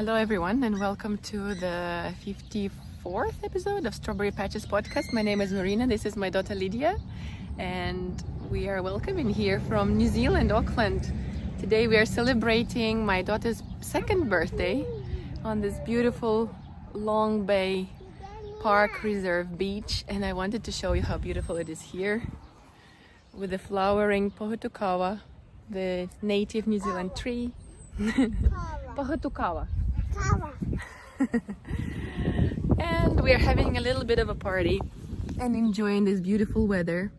Hello everyone and welcome to the 54th episode of Strawberry Patches podcast. My name is Marina, this is my daughter Lydia, and we are welcoming here from New Zealand, Auckland. Today we are celebrating my daughter's second birthday on this beautiful Long Bay Park Reserve beach, and I wanted to show you how beautiful it is here with the flowering pohutukawa, the native New Zealand tree. Pohutukawa. And we are having a little bit of a party and enjoying this beautiful weather.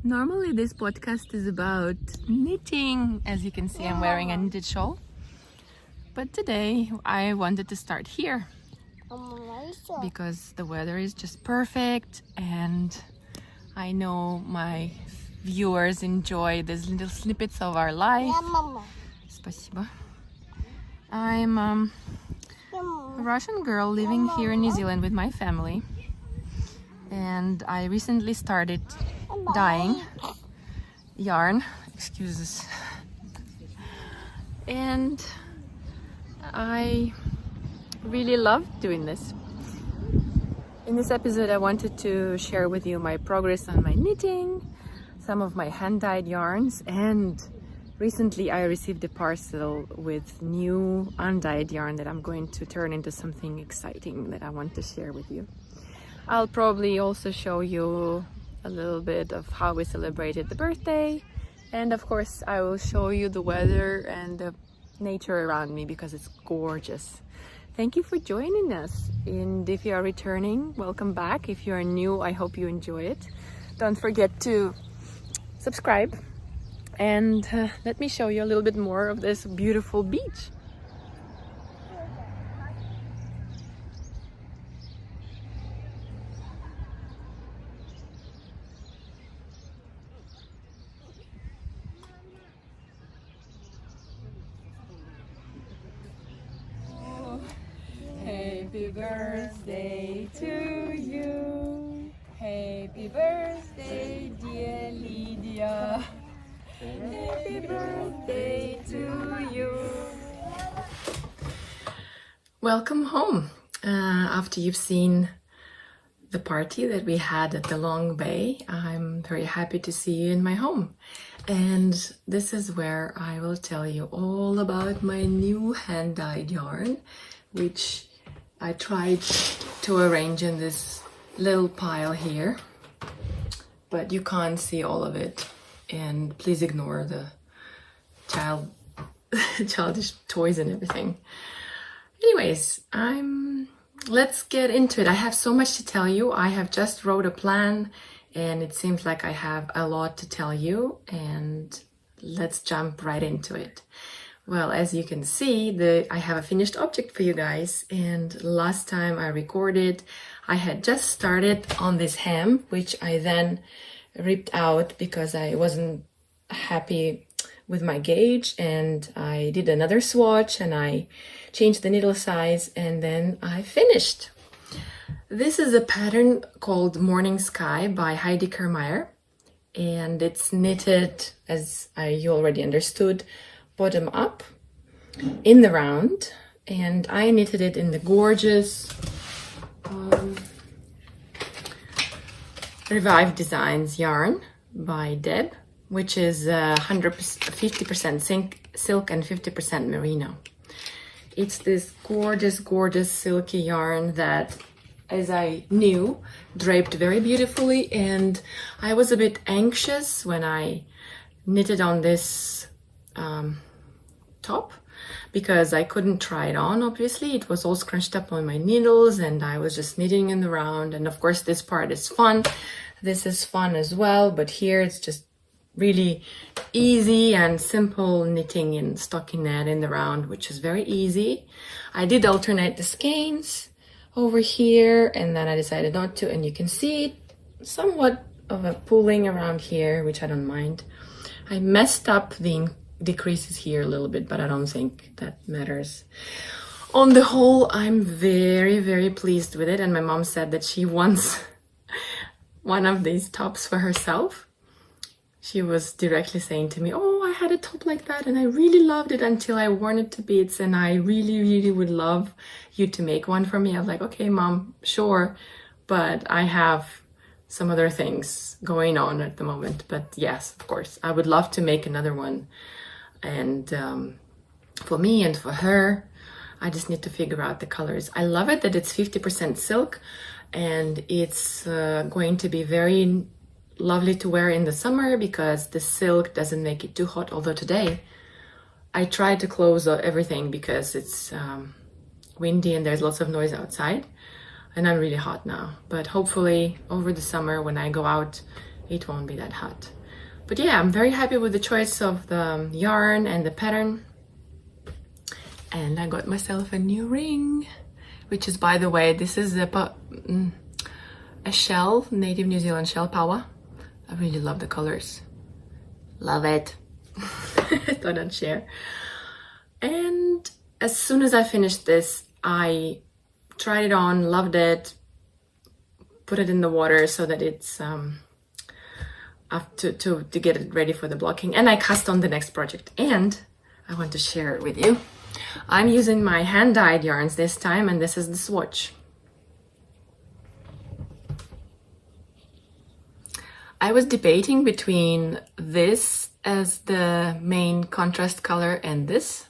Normally this podcast is about knitting. As you can see, I'm wearing a knitted shawl, but today I wanted to start here because the weather is just perfect, and I know my viewers enjoy these little snippets of our life. Спасибо. I'm a Russian girl living here in New Zealand with my family, and I recently started dyeing yarn, excuses, and I really love doing this. In this episode I wanted to share with you my progress on my knitting, some of my hand-dyed yarns, and recently I received a parcel with new undyed yarn that I'm going to turn into something exciting that I want to share with you. I'll probably also show you a little bit of how we celebrated the birthday, and of course I will show you the weather and the nature around me because it's gorgeous. Thank you for joining us, and if you are returning, welcome back. If you are new, I hope you enjoy it. Don't forget to subscribe. And let me show you a little bit more of this beautiful beach. Oh, happy birthday to you. Happy birthday, dear Lydia. Happy birthday to you. Welcome home. After you've seen the party that we had at the Long Bay, I'm very happy to see you in my home. And this is where I will tell you all about my new hand-dyed yarn, which I tried to arrange in this little pile here, but you can't see all of it. And please ignore the childish toys and everything. Anyways, let's get into it. I have so much to tell you. I have just wrote a plan, and it seems like I have a lot to tell you, and let's jump right into it. Well, as you can see, I have a finished object for you guys, and last time I recorded, I had just started on this hem, which I then ripped out because I wasn't happy with my gauge, and I did another swatch and I changed the needle size, and then I finished. This is a pattern called Morning Sky by Heidi Kermeyer, and it's knitted, as you already understood, bottom up in the round, and I knitted it in the gorgeous Revive Designs yarn by Deb, which is 50% silk and 50% merino. It's this gorgeous silky yarn that, as I knew, draped very beautifully, and I was a bit anxious when I knitted on this top because I couldn't try it on. Obviously it was all scrunched up on my needles, and I was just knitting in the round, and of course this part is fun. This is fun as well, but here it's just really easy and simple knitting in stockinette in the round, which is very easy. I did alternate the skeins over here, and then I decided not to, and you can see somewhat of a pulling around here, which I don't mind. I messed up the decreases here a little bit, but I don't think that matters. On the whole, I'm very pleased with it, and my mom said that she wants one of these tops for herself. She was directly saying to me, "Oh, I had a top like that and I really loved it until I worn it to bits, and I really, really would love you to make one for me. I was like, okay, Mom, sure, but I have some other things going on at the moment. But yes, of course, I would love to make another one. And for me and for her, I just need to figure out the colors. I love it that it's 50% silk, and it's going to be very lovely to wear in the summer because the silk doesn't make it too hot. Although today I tried to close everything because it's windy and there's lots of noise outside, and I'm really hot now. But hopefully over the summer when I go out, it won't be that hot. But yeah, I'm very happy with the choice of the yarn and the pattern. And I got myself a new ring, which is, by the way, this is a shell, native New Zealand shell power. I really love the colors. Love it. I thought I'd share. And as soon as I finished this, I tried it on, loved it, put it in the water so that it's up to get it ready for the blocking. And I cast on the next project, and I want to share it with you. I'm using my hand-dyed yarns this time, and this is the swatch. I was debating between this as the main contrast color and this,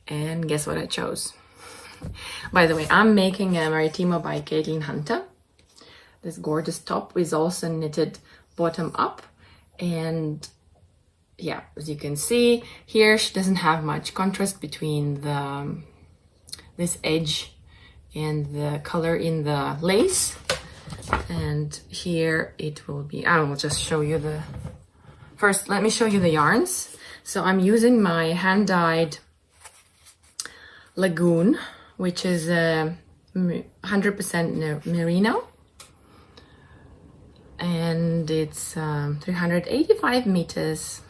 and guess what I chose? By the way, I'm making a Maritimo by Caitlin Hunter. This gorgeous top is also knitted bottom up, and yeah, as you can see here, she doesn't have much contrast between this edge and the color in the lace. And here it will be, I will just show you first let me show you the yarns. So I'm using my hand-dyed Lagoon, which is 100% merino, and it's 385 meters.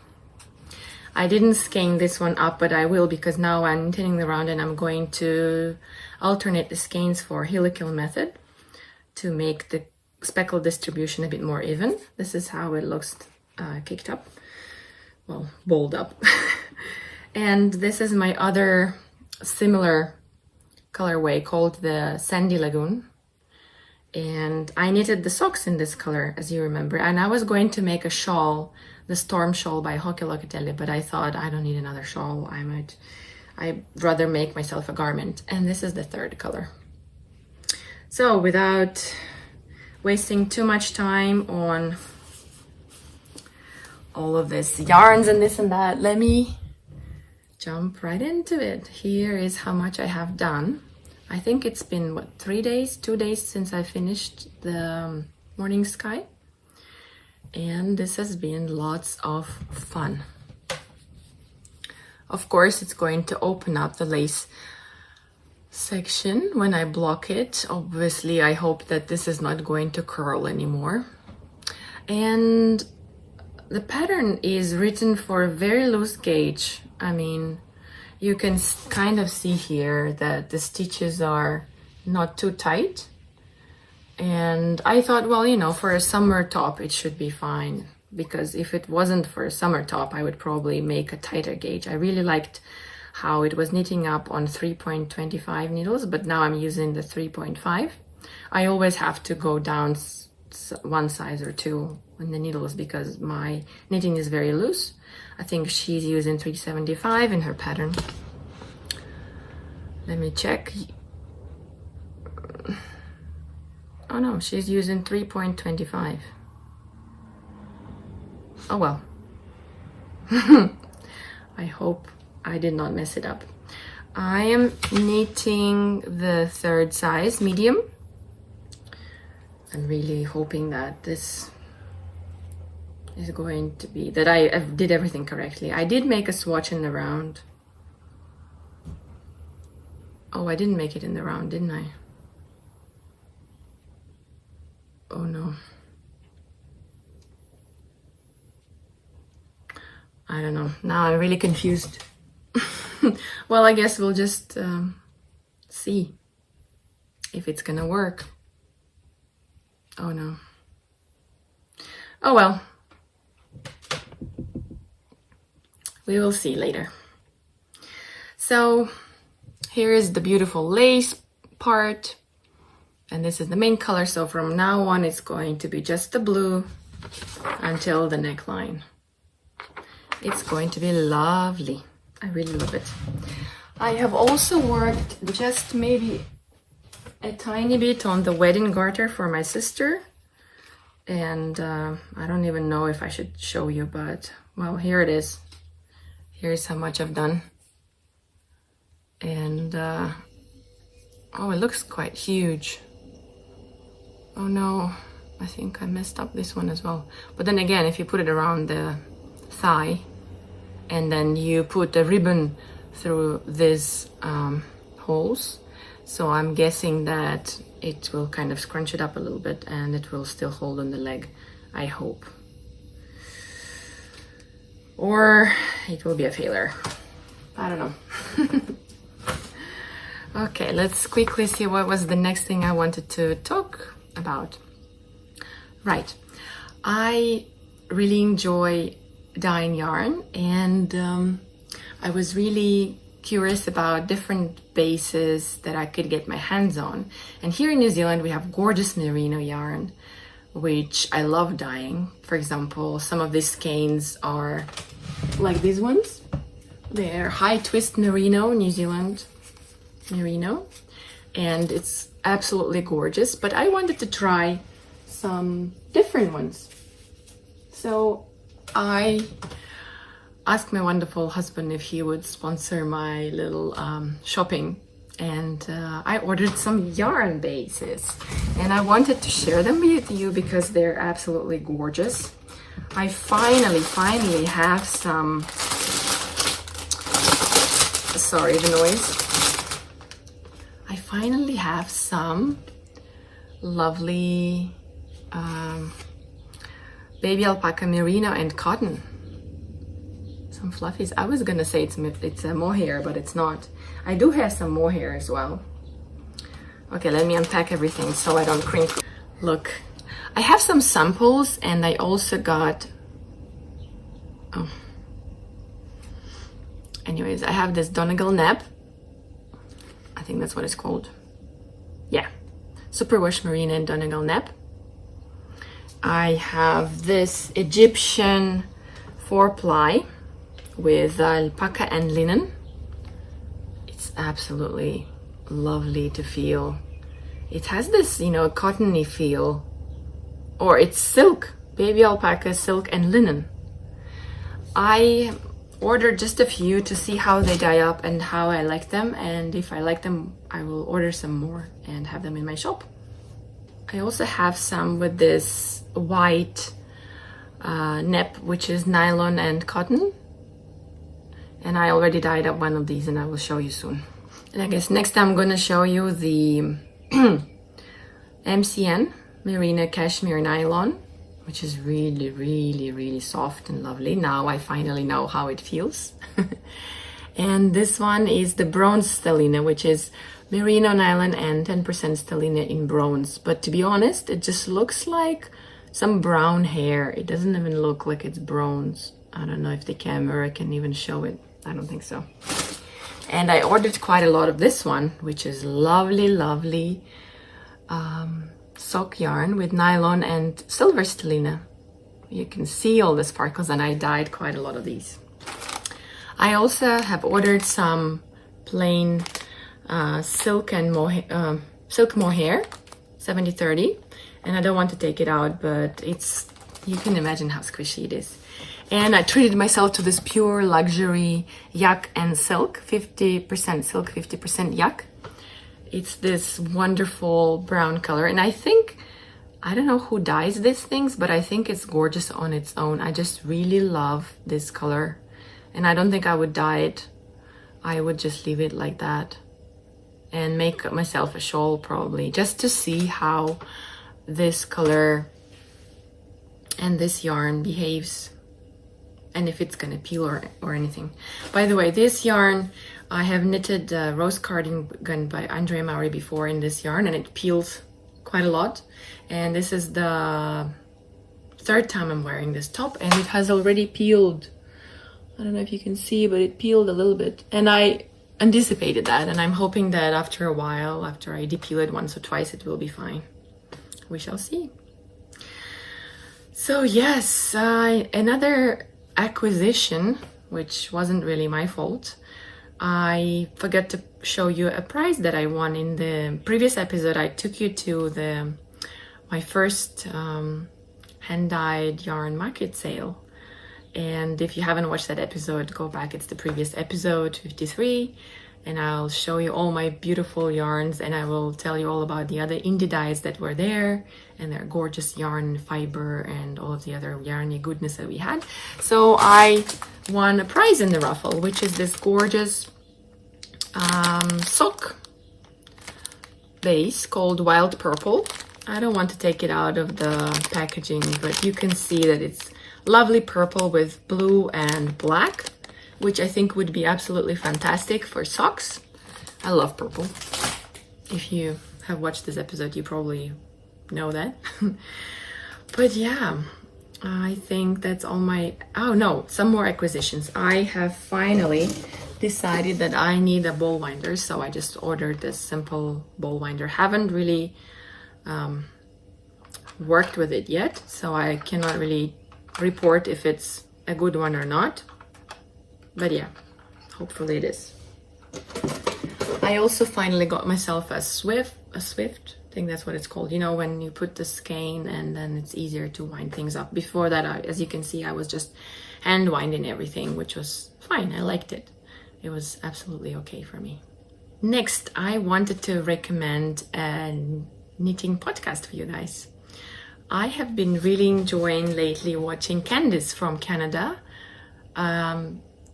I didn't skein this one up, but I will, because now I'm turning around and I'm going to alternate the skeins for helical method to make the speckle distribution a bit more even. This is how it looks kicked up, well, balled up. And this is my other similar colorway called the Sandy Lagoon. And I knitted the socks in this color, as you remember. And I was going to make a shawl, the Storm Shawl by Hockey Locatelli, but I thought I don't need another shawl. I'd rather make myself a garment. And this is the third color. So without wasting too much time on all of this yarns and this and that, let me jump right into it. Here is how much I have done. I think it's been, what, 2 days since I finished the Morning Sky. And this has been lots of fun. Of course, it's going to open up the lace section when I block it. Obviously, I hope that this is not going to curl anymore. And the pattern is written for a very loose gauge. I mean, you can kind of see here that the stitches are not too tight. And I thought, well, you know, for a summer top, it should be fine. Because if it wasn't for a summer top, I would probably make a tighter gauge. I really liked how it was knitting up on 3.25 needles, but now I'm using the 3.5. I always have to go down one size or two in the needles because my knitting is very loose. I think she's using 375 in her pattern. Let me check. Oh no, she's using 3.25. Oh well. I hope I did not mess it up. I am knitting the third size, medium. I'm really hoping that this is going to be, that I did everything correctly. I did make a swatch in the round. Oh, I didn't make it in the round, didn't I? Oh no. I don't know. Now I'm really confused. Well, I guess we'll just see if it's gonna work. Oh no. Oh well. We will see later. So here is the beautiful lace part, and this is the main color. So from now on it's going to be just the blue until the neckline. It's going to be lovely. I really love it. I have also worked just maybe a tiny bit on the wedding garter for my sister, and I don't even know if I should show you, but well, here it is. Here's how much I've done. And oh, it looks quite huge. Oh no, I think I messed up this one as well. But then again, if you put it around the thigh and then you put a ribbon through these holes, so I'm guessing that it will kind of scrunch it up a little bit and it will still hold on the leg, I hope. Or it will be a failure. I don't know. Okay, let's quickly see what was the next thing I wanted to talk about. Right, I really enjoy dyeing yarn, and I was really curious about different bases that I could get my hands on. And here in New Zealand we have gorgeous merino yarn, which I love dyeing. For example, some of these skeins are like these ones. They're high twist merino, New Zealand merino, and it's absolutely gorgeous. But I wanted to try some different ones. So I asked my wonderful husband if he would sponsor my little shopping, and I ordered some yarn bases, and I wanted to share them with you because they're absolutely gorgeous. I finally have some, sorry the noise, I finally have some lovely baby alpaca merino and cotton. Some fluffies. I was gonna say it's a mohair, but it's not. I do have some mohair as well. Okay, let me unpack everything so I don't crinkle. Look, I have some samples, and I also got, oh, anyways, I have this Donegal nap. I think that's what it's called. Yeah, superwash merino and Donegal nap. I have this Egyptian 4-ply with alpaca and linen. It's absolutely lovely to feel. It has this, you know, cottony feel, or it's silk, baby alpaca, silk and linen. I ordered just a few to see how they dye up and how I like them, and if I like them I will order some more and have them in my shop. I also have some with this white nep, which is nylon and cotton, and I already dyed up one of these and I will show you soon. And I guess next I'm gonna show you the MCN merino cashmere nylon, which is really soft and lovely. Now I finally know how it feels. And this one is the bronze stellina, which is merino nylon and 10% stellina in bronze. But to be honest, it just looks like some brown hair. It doesn't even look like it's bronze. I don't know if the camera can even show it. I don't think so. And I ordered quite a lot of this one, which is lovely sock yarn with nylon and silver stellina. You can see all the sparkles, and I dyed quite a lot of these. I also have ordered some plain silk and silk mohair 70/30, and I don't want to take it out, but it's, you can imagine how squishy it is. And I treated myself to this pure luxury yak and silk, 50% silk, 50% yak. It's this wonderful brown color, and I think, I don't know who dyes these things, but I think it's gorgeous on its own. I just really love this color, and I don't think I would dye it. I would just leave it like that and make myself a shawl probably, just to see how this color and this yarn behaves, and if it's gonna peel or anything. By the way, this yarn, I have knitted Rose Cardigan by Andrea Maury before in this yarn, and it peels quite a lot. And this is the third time I'm wearing this top, and it has already peeled I don't know if you can see, but it peeled a little bit. And I anticipated that, and I'm hoping that after a while, after I depeel it once or twice, it will be fine. We shall see. So yes, another acquisition, which wasn't really my fault. I forgot to show you a prize that I won in the previous episode. I took you to my first hand-dyed yarn market sale. And if you haven't watched that episode, go back. It's the previous episode, 53. And I'll show you all my beautiful yarns, and I will tell you all about the other indie dyes that were there and their gorgeous yarn fiber and all of the other yarny goodness that we had. So I won a prize in the raffle, which is this gorgeous sock base called Wild Purple. I don't want to take it out of the packaging, but you can see that it's lovely purple with blue and black, which I think would be absolutely fantastic for socks. I love purple. If you have watched this episode, you probably know that. But yeah, I think that's all my... Oh no, some more acquisitions. I have finally decided that I need a ball winder, so I just ordered this simple ball winder. Haven't really worked with it yet, so I cannot really report if it's a good one or not. But yeah, hopefully it is. I also finally got myself a Swift, I think that's what it's called. You know, when you put the skein and then it's easier to wind things up. Before that, as you can see, I was just hand winding everything, which was fine. I liked it. It was absolutely okay for me. Next, I wanted to recommend a knitting podcast for you guys. I have been really enjoying lately watching Candice from Canada.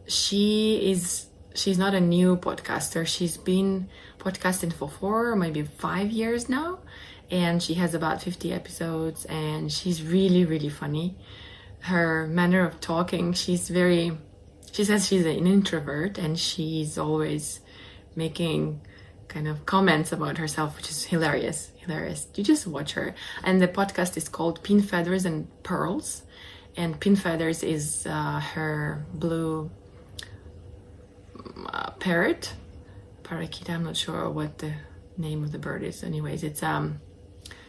She's not a new podcaster. She's been podcasting for 4 or maybe 5 years now, and she has about 50 episodes, and she's really, really funny. Her manner of talking, she says she's an introvert, and she's always making kind of comments about herself, which is hilarious. You just watch her. And the podcast is called Pin Feathers and Pearls, and Pin Feathers is her blue parakeet. I'm not sure what the name of the bird is. Anyways, it's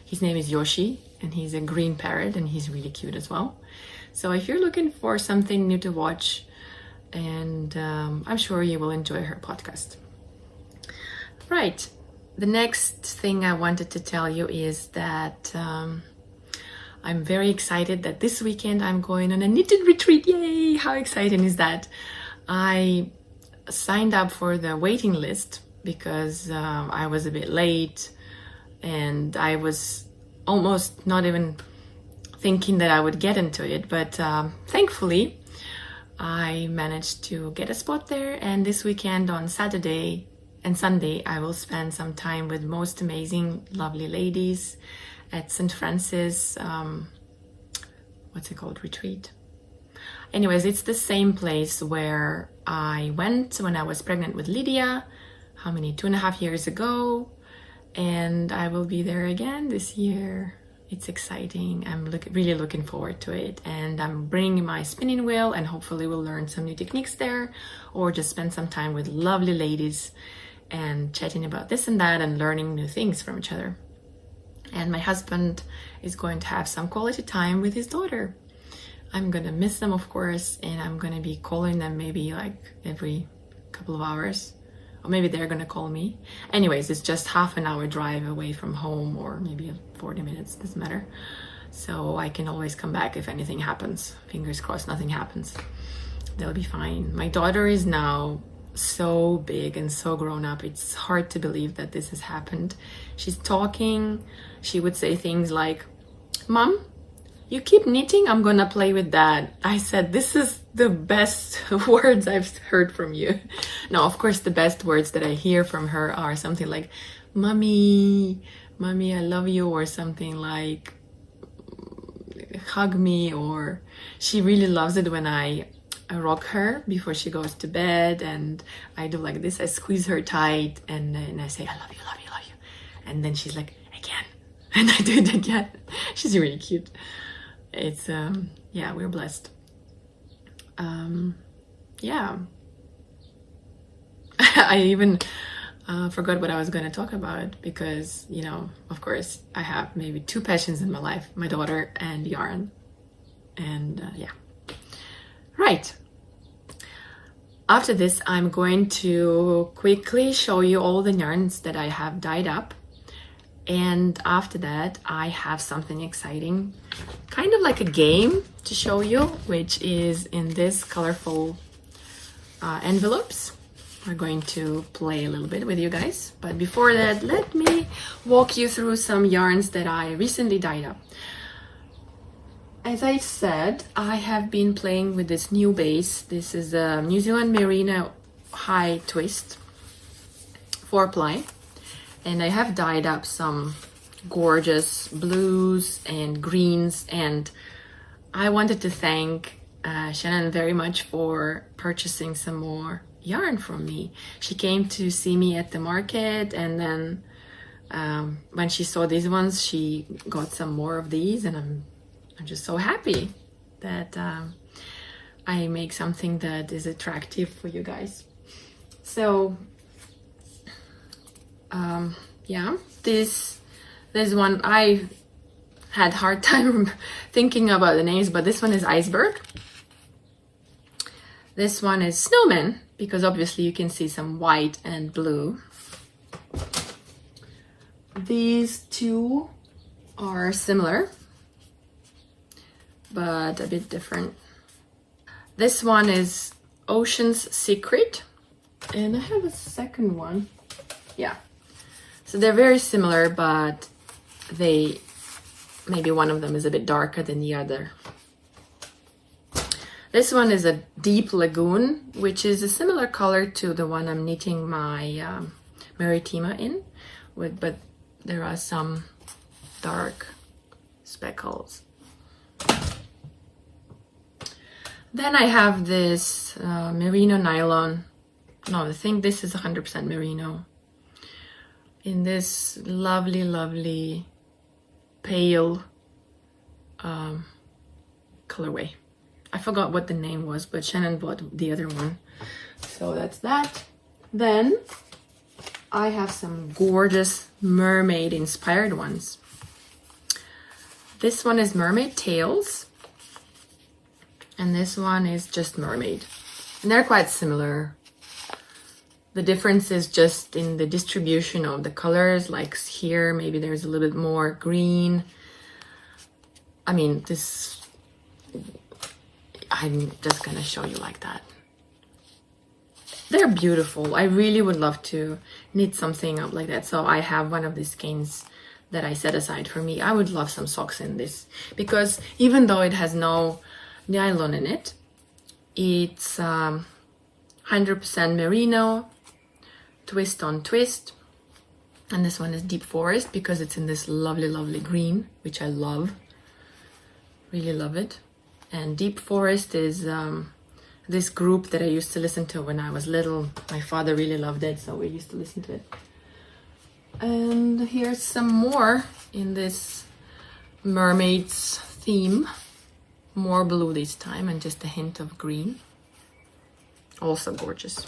his name is Yoshi, and he's a green parrot, and he's really cute as well. So if you're looking for something new to watch, and I'm sure you will enjoy her podcast. Right, the next thing I wanted to tell you is that I'm very excited that this weekend I'm going on a knitted retreat. Yay! How exciting is that? I signed up for the waiting list because I was a bit late, and I was almost not even thinking that I would get into it, but thankfully I managed to get a spot there. And this weekend on Saturday and Sunday I will spend some time with most amazing lovely ladies at St. Francis what's it called, retreat. Anyways, it's the same place where I went when I was pregnant with Lydia, 2.5 years ago, and I will be there again this year. It's exciting. I'm really looking forward to it, and I'm bringing my spinning wheel, and hopefully we'll learn some new techniques there, or just spend some time with lovely ladies and chatting about this and that and learning new things from each other. And my husband is going to have some quality time with his daughter. I'm gonna miss them, of course, and I'm gonna be calling them maybe like every couple of hours, or maybe they're gonna call me. Anyways, it's just half an hour drive away from home, or maybe 40 minutes, doesn't matter. So I can always come back if anything happens. Fingers crossed nothing happens. They'll be fine. My daughter is now so big and so grown up. It's hard to believe that this has happened. She's talking. She would say things like, "Mom, you keep knitting, I'm gonna play with that." I said, this is the best words I've heard from you. No, of course, the best words that I hear from her are something like, Mommy, I love you, or something like, hug me. Or she really loves it when I rock her before she goes to bed, and I do like this. I squeeze her tight, and then I say, I love you, love you, love you. And then she's like, again. And I do it again. She's really cute. It's yeah, we're blessed. yeah, I even forgot what I was going to talk about because, you know, of course, I have maybe two passions in my life, my daughter and yarn. And yeah, right. After this, I'm going to quickly show you all the yarns that I have dyed up. And after that, I have something exciting, kind of like a game to show you, which is in this colorful envelopes. We're going to play a little bit with you guys. But before that, let me walk you through some yarns that I recently dyed up. As I said, I have been playing with this new base. This is a New Zealand Merino high twist 4-ply. And I have dyed up some gorgeous blues and greens. And I wanted to thank Shannon very much for purchasing some more yarn from me. She came to see me at the market, and then when she saw these ones, she got some more of these, and I'm just so happy that I make something that is attractive for you guys. So yeah, this one, I had hard time thinking about the names, but this one is Iceberg. This one is Snowman, because obviously you can see some white and blue. These two are similar, but a bit different. This one is Ocean's Secret, and I have a second one. Yeah, so they're very similar, but maybe one of them is a bit darker than the other. This one is a Deep Lagoon, which is a similar color to the one I'm knitting my Maritima in, but there are some dark speckles. Then I have this merino nylon. No, I think this is 100% merino. In this lovely, lovely pale colorway. I forgot what the name was, but Shannon bought the other one. So that's that. Then I have some gorgeous mermaid inspired ones. This one is Mermaid Tails, and this one is just mermaid. And they're quite similar. The difference is just in the distribution of the colors. Like here, maybe there's a little bit more green. I mean, I'm just gonna show you like that. They're beautiful. I really would love to knit something up like that. So I have one of these skeins that I set aside for me. I would love some socks in this, because even though it has no nylon in it, it's 100% merino, twist on twist. And this one is Deep Forest because it's in this lovely, lovely green, which I love. Really love it. And Deep Forest is this group that I used to listen to when I was little. My father really loved it, so we used to listen to it. And here's some more in this mermaids theme. More blue this time and just a hint of green. Also gorgeous.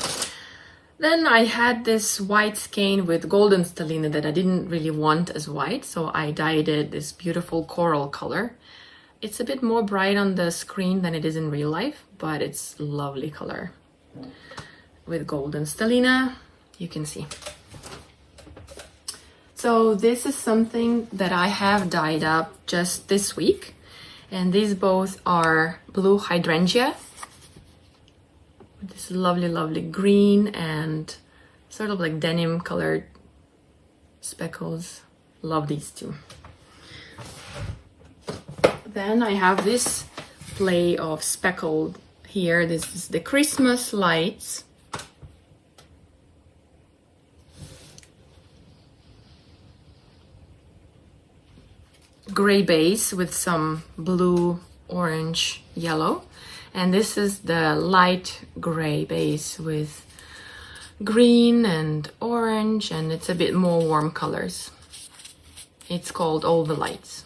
Then I had this white skein with golden stellina that I didn't really want as white, so I dyed it this beautiful coral color. It's a bit more bright on the screen than it is in real life, but it's lovely color. With golden stellina, you can see. So this is something that I have dyed up just this week. And these both are blue hydrangea. With this lovely, lovely green and sort of like denim colored speckles. Love these two. Then I have this play of speckled here. This is the Christmas lights. Gray base with some blue, orange, yellow. And this is the light gray base with green and orange, and it's a bit more warm colors. It's called All the Lights.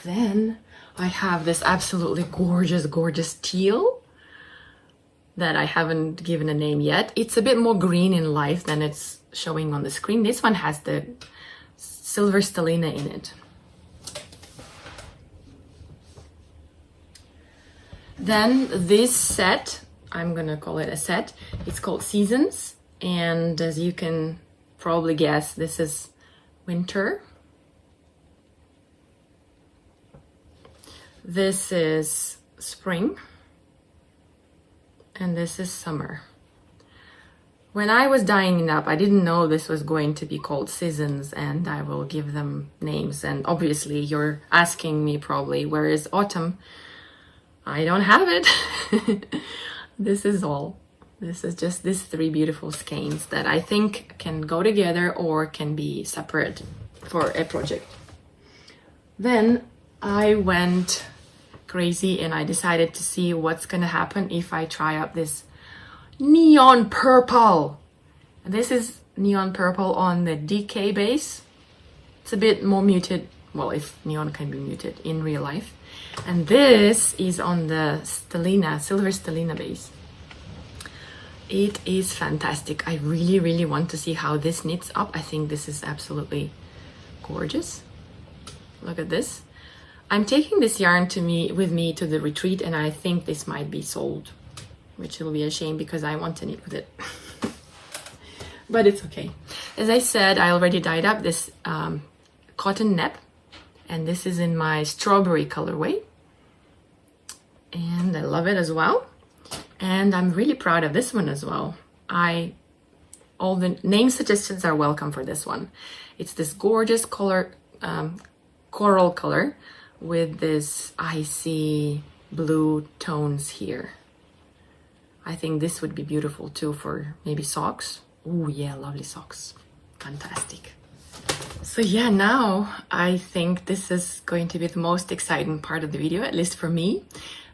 Then I have this absolutely gorgeous, gorgeous teal that I haven't given a name yet. It's a bit more green in life than it's showing on the screen. This one has the silver stellina in it. Then this set, I'm gonna call it a set, it's called Seasons, and as you can probably guess, this is winter. This is spring, and this is summer. When I was dyeing it up, I didn't know this was going to be called seasons, and I will give them names. And obviously you're asking me probably, where is autumn? I don't have it. This is all. This is just these three beautiful skeins that I think can go together or can be separate for a project. Then I went crazy and I decided to see what's gonna happen if I try out this neon purple. This is neon purple on the DK base. It's a bit more muted, well, if neon can be muted in real life. And this is on the stellina, silver stellina base. It is fantastic. I really, really want to see how this knits up. I think this is absolutely gorgeous. Look at this. I'm taking this yarn with me to the retreat, and I think this might be sold, which will be a shame because I want to knit with it. But it's okay. As I said, I already dyed up this cotton nep, and this is in my strawberry colorway. And I love it as well. And I'm really proud of this one as well. All the name suggestions are welcome for this one. It's this gorgeous color, coral color with this icy blue tones here. I think this would be beautiful too for maybe socks. Oh yeah, lovely socks. Fantastic. So yeah, now I think this is going to be the most exciting part of the video, at least for me,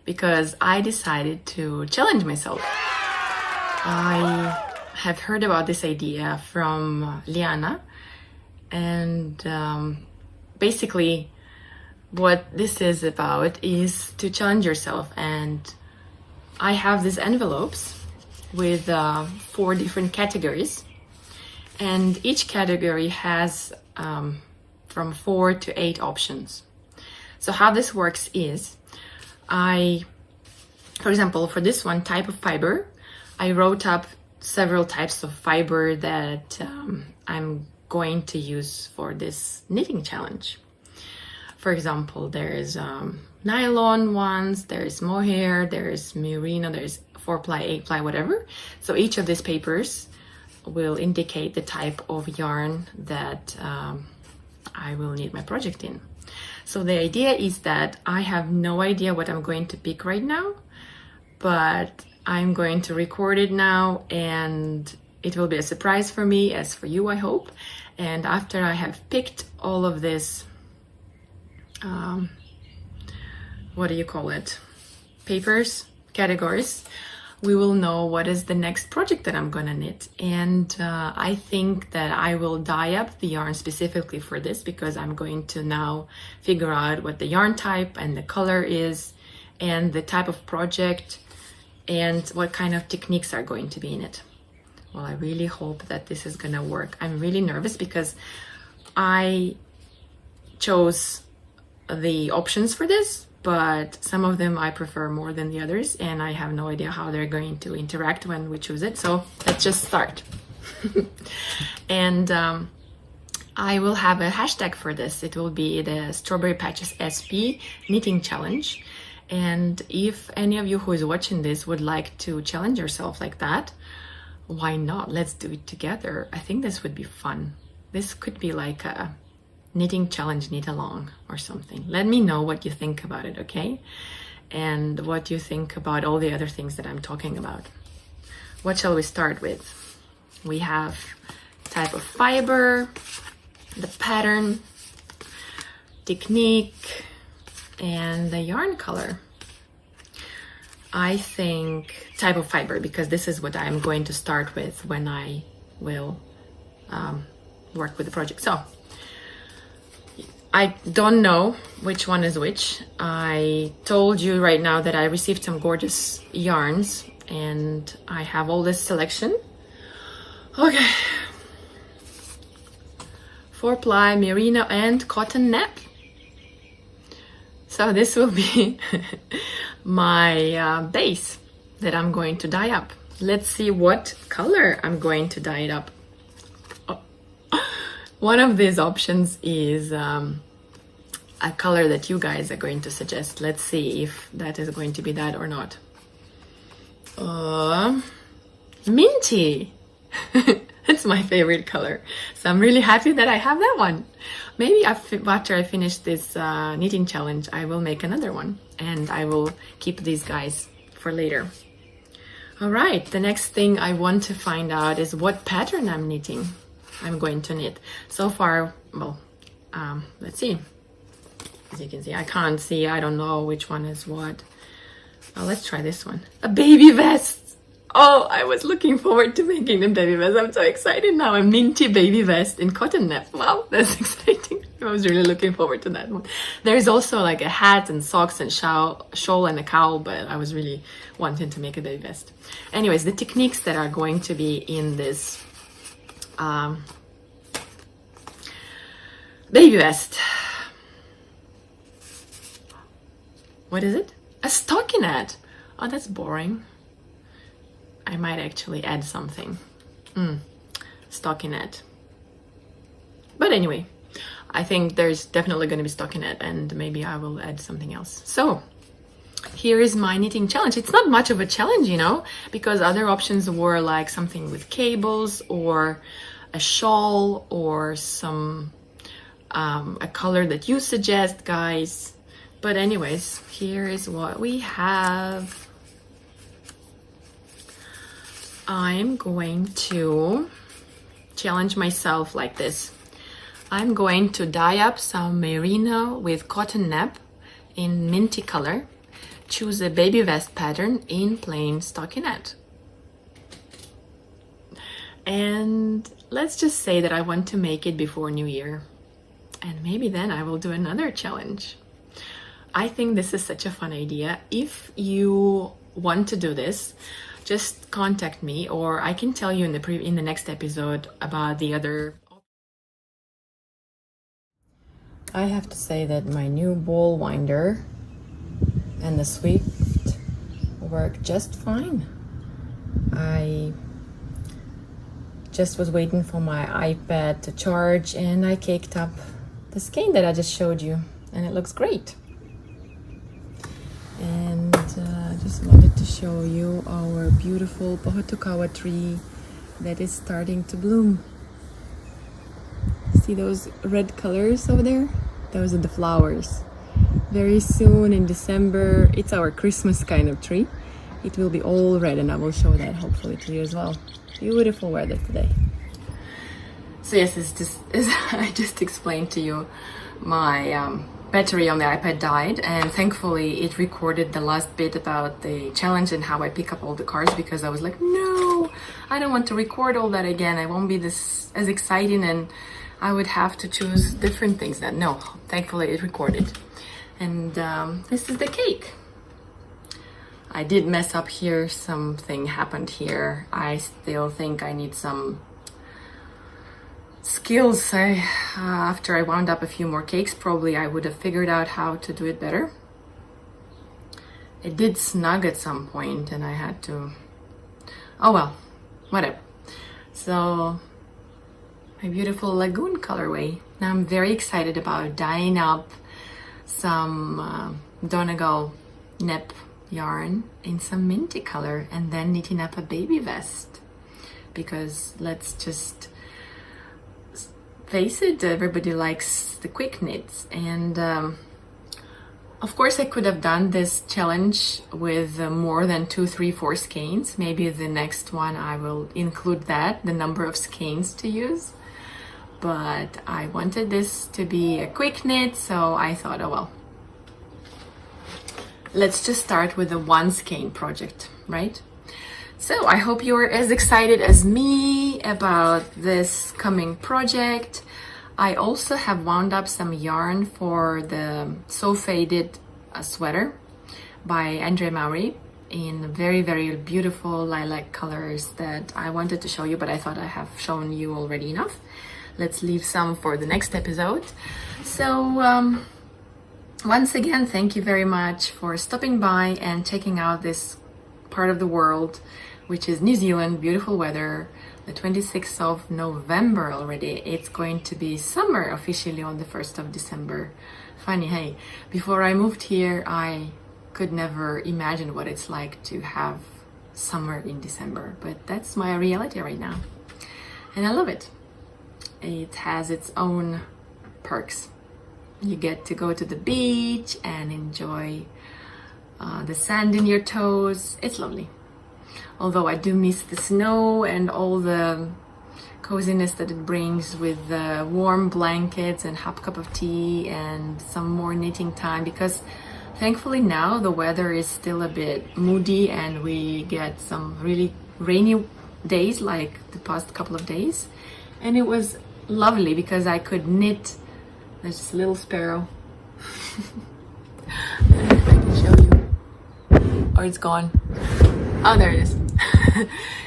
because I decided to challenge myself. I have heard about this idea from Liana, and basically what this is about is to challenge yourself. And I have these envelopes with 4 different categories, and each category has from 4 to 8 options. So how this works is, for example, for this one, type of fiber, I wrote up several types of fiber that I'm going to use for this knitting challenge. For example, there's nylon ones, there's mohair, there's merino, there's 4-ply, 8-ply, whatever. So each of these papers will indicate the type of yarn that I will knit my project in. So the idea is that I have no idea what I'm going to pick right now, but I'm going to record it now, and it will be a surprise for me, as for you, I hope. And after I have picked all of this, what do you call it? Papers, categories, we will know what is the next project that I'm gonna knit. And I think that I will dye up the yarn specifically for this, because I'm going to now figure out what the yarn type and the color is, and the type of project, and what kind of techniques are going to be in it. Well, I really hope that this is gonna work. I'm really nervous because I chose the options for this, but some of them I prefer more than the others, and I have no idea how they're going to interact when we choose it. So let's just start. And I will have a hashtag for this. It will be the Strawberry Patches SP Knitting Challenge. And if any of you who is watching this would like to challenge yourself like that, why not? Let's do it together. I think this would be fun. This could be like a knitting challenge, knit along or something. Let me know what you think about it, okay? And what you think about all the other things that I'm talking about. What shall we start with? We have type of fiber, the pattern, technique, and the yarn color. I think type of fiber, because this is what I'm going to start with when I will work with the project. So I don't know which one is which. I told you right now that I received some gorgeous yarns and I have all this selection. Okay. 4-ply, merino and cotton nap. So this will be my base that I'm going to dye up. Let's see what color I'm going to dye it up. One of these options is a color that you guys are going to suggest. Let's see if that is going to be that or not. Minty! It's my favorite color. So I'm really happy that I have that one. Maybe after I finish this knitting challenge, I will make another one. And I will keep these guys for later. All right, the next thing I want to find out is what pattern I'm going to knit. So far, well, let's see. As you can see, I can't see. I don't know which one is what. Well, let's try this one. A baby vest. Oh, I was looking forward to making the baby vest. I'm so excited now. A minty baby vest in cotton nap. Wow, that's exciting. I was really looking forward to that one. There's also like a hat and socks and shawl and a cowl, but I was really wanting to make a baby vest. Anyways, the techniques that are going to be in this baby vest. What is it? A stockinette. Oh, that's boring. I might actually add something. Stockinette. But anyway, I think there's definitely going to be stockinette and maybe I will add something else. So here is my knitting challenge. It's not much of a challenge, you know, because other options were like something with cables or a shawl or some a color that you suggest, guys. But anyways, here is what we have. I'm going to challenge myself like this. I'm going to dye up some merino with cotton nap in minty color. Choose a baby vest pattern in plain stockinette. And let's just say that I want to make it before New Year. And maybe then I will do another challenge. I think this is such a fun idea. If you want to do this, just contact me, or I can tell you in the next episode about the other. I have to say that my new ball winder and the Swift work just fine. I just was waiting for my iPad to charge and I caked up the skein that I just showed you, and it looks great. And just wanted to show you our beautiful pohotokawa tree that is starting to bloom. See those red colors over there? Those are the flowers. Very soon in December, it's our Christmas kind of tree. It will be all red and I will show that hopefully to you as well. Beautiful weather today. So yes, as I just explained to you, my battery on the iPad died, and thankfully it recorded the last bit about the challenge and how I pick up all the cards, because I was like, no, I don't want to record all that again. I won't be this as exciting and I would have to choose different things then. No, thankfully it recorded. And this is the cake. I did mess up here. Something happened here. I still think I need some skills. After I wound up a few more cakes, probably I would have figured out how to do it better. It did snug at some point and I had to, oh well, whatever. So my beautiful lagoon colorway. Now I'm very excited about dyeing up some Donegal nep yarn in some minty color and then knitting up a baby vest, because let's just face it, everybody likes the quick knits. And of course I could have done this challenge with more than 2, 3, 4 skeins. Maybe the next one I will include that, the number of skeins to use, but I wanted this to be a quick knit, so I thought, oh well, let's just start with a 1 skein project, right? So I hope you're as excited as me about this coming project. I also have wound up some yarn for the So Faded sweater by Andre Maury in very, very beautiful lilac colors that I wanted to show you, but I thought I have shown you already enough. Let's leave some for the next episode. So once again, thank you very much for stopping by and checking out this part of the world, which is New Zealand. Beautiful weather. The 26th of November already. It's going to be summer officially on the 1st of December. Funny, hey, before I moved here, I could never imagine what it's like to have summer in December, but that's my reality right now. And I love it. It has its own perks. You get to go to the beach and enjoy the sand in your toes. It's lovely. Although I do miss the snow and all the coziness that it brings with the warm blankets and hot cup of tea and some more knitting time, because thankfully now the weather is still a bit moody and we get some really rainy days like the past couple of days. And it was lovely because I could knit. There's this little sparrow. I don't know if I can show you. Or it's gone. Oh, there it is.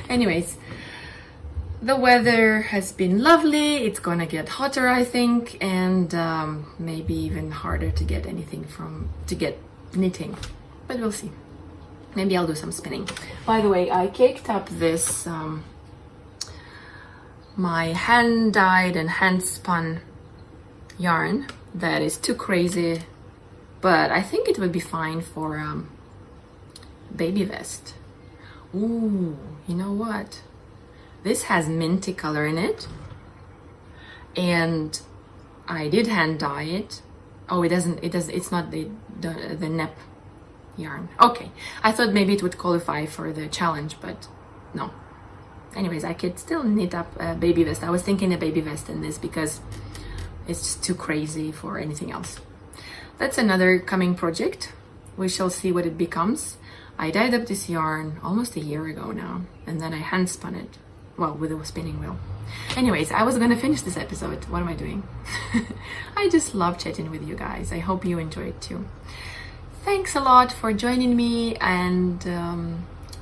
Anyways, the weather has been lovely. It's gonna get hotter, I think, and maybe even harder to get knitting, but we'll see. Maybe I'll do some spinning. By the way, I caked up this my hand dyed and hand spun yarn that is too crazy, but I think it would be fine for baby vest. Ooh, you know what? This has minty color in it, and I did hand dye it. Oh, it's not the nep yarn. Okay, I thought maybe it would qualify for the challenge, but no. Anyways, I could still knit up a baby vest. I was thinking a baby vest in this because it's just too crazy for anything else. That's another coming project. We shall see what it becomes. I dyed up this yarn almost a year ago now, and then I hand spun it, well, with a spinning wheel. Anyways, I was gonna finish this episode. What am I doing? I just love chatting with you guys. I hope you enjoy it too. Thanks a lot for joining me, and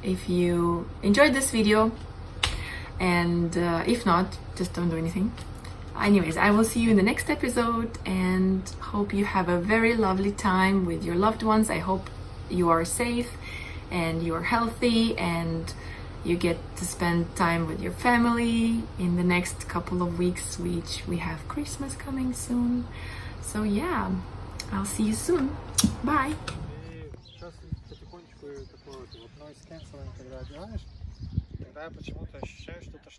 if you enjoyed this video, and if not, just don't do anything. Anyways, I will see you in the next episode, and hope you have a very lovely time with your loved ones. I hope you are safe and you are healthy and you get to spend time with your family in the next couple of weeks, which we have Christmas coming soon. So yeah, I'll see you soon. Bye. Сейчас потихонечку такое вот noise cancelling, когда одеваешь, тогда я почему-то ощущаю что-то